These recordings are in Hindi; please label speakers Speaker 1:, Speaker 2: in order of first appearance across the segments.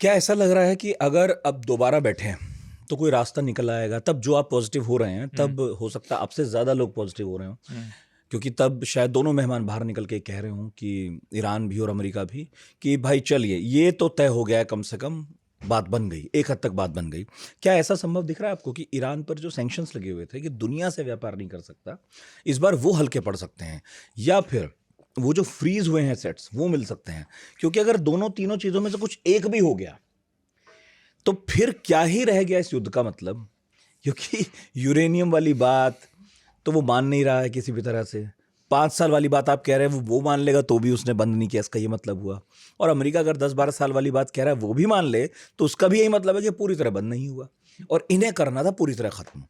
Speaker 1: क्या ऐसा लग रहा है कि अगर अब दोबारा बैठे तो कोई रास्ता निकल आएगा? तब जो आप पॉजिटिव हो रहे हैं, तब हो सकता है आपसे ज़्यादा लोग पॉजिटिव हो रहे हों, क्योंकि तब शायद दोनों मेहमान बाहर निकल के कह रहे हों कि ईरान भी और अमेरिका भी कि भाई चलिए ये तो तय हो गया है, कम से कम बात बन गई, एक हद तक बात बन गई। क्या ऐसा संभव दिख रहा है आपको कि ईरान पर जो सैंक्शंस लगे हुए थे कि दुनिया से व्यापार नहीं कर सकता, इस बार वो हल्के पड़ सकते हैं, या फिर वो जो फ्रीज हुए हैं सेट्स वो मिल सकते हैं? क्योंकि अगर दोनों तीनों चीज़ों में से कुछ एक भी हो गया तो फिर क्या ही रह गया इस युद्ध का मतलब? क्योंकि यूरेनियम वाली बात तो वो मान नहीं रहा है किसी भी तरह से। 5 साल वाली बात आप कह रहे हैं वो मान लेगा तो भी उसने बंद नहीं किया, इसका ये मतलब हुआ। और अमेरिका अगर 10-12 साल वाली बात कह रहा है वो भी मान ले तो उसका भी यही मतलब है कि पूरी तरह बंद नहीं हुआ और इन्हें करना था पूरी तरह खत्म।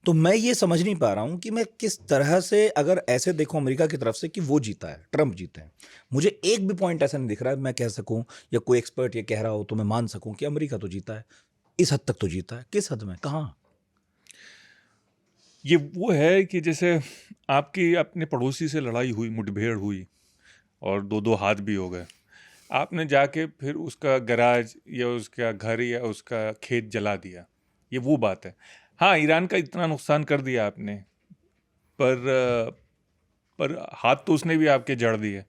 Speaker 1: तो मैं ये समझ नहीं पा रहा हूँ कि मैं किस तरह से, अगर ऐसे देखूं अमेरिका की तरफ से कि वो जीता है, ट्रंप जीते हैं, मुझे एक भी पॉइंट ऐसा नहीं दिख रहा है मैं कह सकूं या कोई एक्सपर्ट ये कह रहा हो तो मैं मान सकूं कि अमेरिका तो जीता है, इस हद तक तो जीता है। किस हद में, कहाँ?
Speaker 2: ये वो है कि जैसे आपकी अपने पड़ोसी से लड़ाई हुई, मुठभेड़ हुई और दो दो हाथ भी हो गए, आपने जाके फिर उसका गैराज या उसका घर या उसका खेत जला दिया, ये वो बात है। हाँ, ईरान का इतना नुकसान कर दिया आपने, पर पर हाथ तो उसने भी आपके जड़ दिए,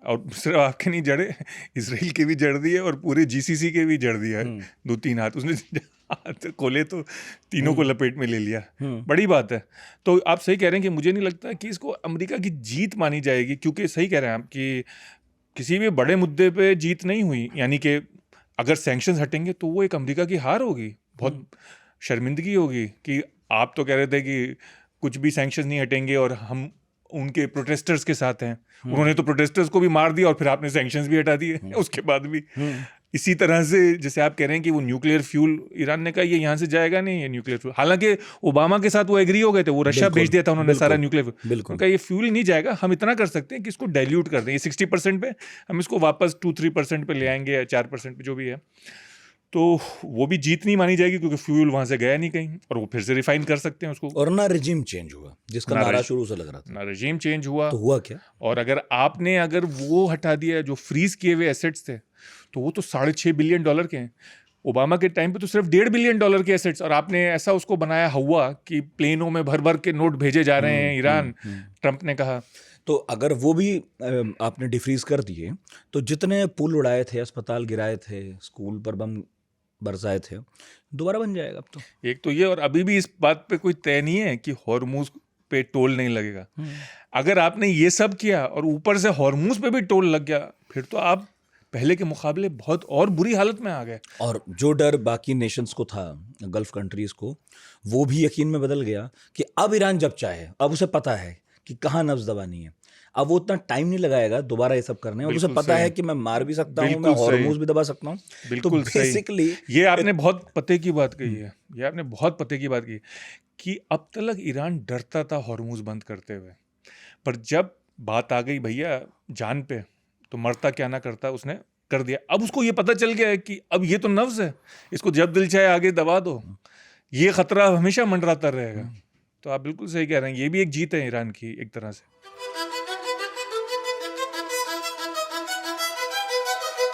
Speaker 2: और सिर्फ आपके नहीं जड़े, इसराइल के भी जड़ दिए और पूरे जीसीसी के भी जड़ दिया है। 2-3 हाथ उसने हाथ खोले तो तीनों को लपेट में ले लिया। बड़ी बात है। तो आप सही कह रहे हैं कि मुझे नहीं लगता कि इसको अमेरिका की जीत मानी जाएगी, क्योंकि सही कह रहे हैं आप कि किसी भी बड़े मुद्दे पे जीत नहीं हुई। यानी कि अगर सैंक्शंस हटेंगे तो वो एक अमेरिका की हार होगी, बहुत शर्मिंदगी होगी कि आप तो कह रहे थे कि कुछ भी सैंक्शंस नहीं हटेंगे और हम उनके प्रोटेस्टर्स के साथ हैं। उन्होंने तो प्रोटेस्टर्स को भी मार दिया और फिर आपने सैंक्शंस भी हटा दिए उसके बाद भी। इसी तरह से जैसे आप कह रहे हैं कि वो न्यूक्लियर फ्यूल, ईरान ने कहा ये यहाँ से जाएगा नहीं, ये न्यूक्लियर फ्यूल। हालांकि ओबामा के साथ वो एग्री हो गए थे, वो रशिया भेज दिया था उन्होंने सारा न्यूक्लियर फ्यूल। उनका ये फ्यूल नहीं जाएगा, हम इतना कर सकते हैं कि इसको डाइल्यूट कर दें, ये 60% पे हम इसको वापस 2-3% पे ले आएंगे या 4% पे जो भी है। तो वो भी जीत नहीं मानी जाएगी क्योंकि फ्यूल वहां से गया नहीं कहीं और वो फिर से रिफाइन कर सकते हैं उसको।
Speaker 1: और ना रिजीम चेंज हुआ जिसका नारा शुरू से लग रहा था,
Speaker 2: ना रिजीम चेंज हुआ।
Speaker 1: तो हुआ क्या?
Speaker 2: और अगर वो हटा दिया जो फ्रीज किए हुए एसेट्स थे, तो वो तो $6.5 बिलियन के हैं। ओबामा के टाइम पे तो सिर्फ $1.5 बिलियन के एसेट्स, और आपने ऐसा उसको बनाया हुआ कि प्लेनों में भर भर के नोट भेजे जा रहे हैं ईरान। ट्रंप ने कहा
Speaker 1: तो अगर वो भी आपने डिफ्रीज कर दिए तो जितने पुल उड़ाए थे, अस्पताल गिराए थे, स्कूल पर बम बरसाए थे, दोबारा बन जाएगा अब तो।
Speaker 2: एक तो ये, और अभी भी इस बात पे कोई तय नहीं है कि हॉर्मुज पे टोल नहीं लगेगा। अगर आपने ये सब किया और ऊपर से हॉर्मुज पे भी टोल लग गया, फिर तो आप पहले के मुकाबले बहुत और बुरी हालत में आ गए।
Speaker 1: और जो डर बाकी नेशंस को था, गल्फ कंट्रीज को, वो भी यकीन में बदल गया कि अब ईरान जब चाहे, अब उसे पता है कि कहाँ नब्ज दबानी है, अब वो उतना टाइम नहीं लगाएगा दोबारा ये सब करने, और उसे पता है कि मैं मार भी सकता हूँ, मैं हॉर्मुज भी दबा सकता हूँ। तो बेसिकली
Speaker 2: ये आपने बहुत पते की बात कही है, ये आपने बहुत पते की बात की कि अब तक ईरान डरता था हॉर्मुज बंद करते हुए, पर जब बात आ गई भैया जान पे, तो मरता क्या ना करता, उसने कर दिया। अब उसको ये पता चल गया है कि अब ये तो नफ्स है, इसको जब दिल चाहे आगे दबा दो, ये खतरा हमेशा मंडराता रहेगा। तो आप बिल्कुल सही कह रहे हैं, ये भी एक जीत है ईरान की एक तरह से।